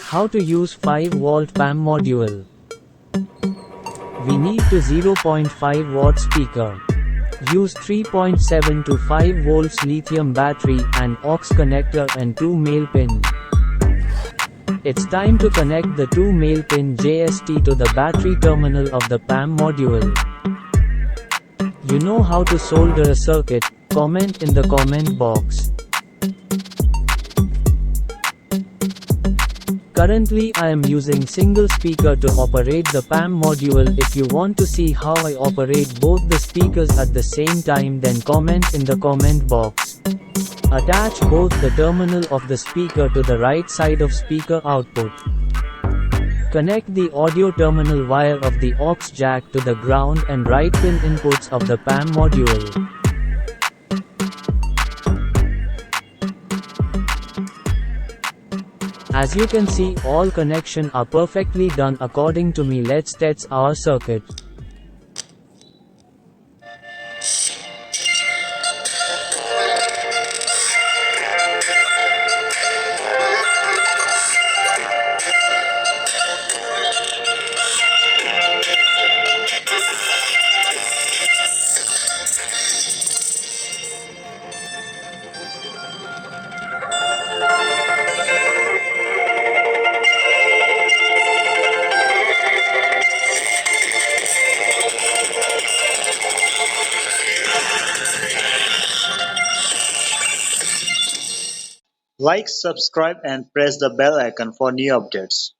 How to use 5-volt PAM module. We need to 0.5 watt speaker. Use 3.7 to 5 volts lithium battery and aux connector and 2 male pin. It's time to connect the 2 male pin JST to the battery terminal of the PAM module. You know how to solder a circuit? Comment in the comment box. Currently I am using single speaker to operate the PAM module. If you want to see how I operate both the speakers at the same time, then comment in the comment box. Attach both the terminal of the speaker to the right side of speaker output. Connect the audio terminal wire of the aux jack to the ground and right pin inputs of the PAM module. As you can see, all connections are perfectly done according to me. Let's test our circuit. Like, subscribe and press the bell icon for new updates.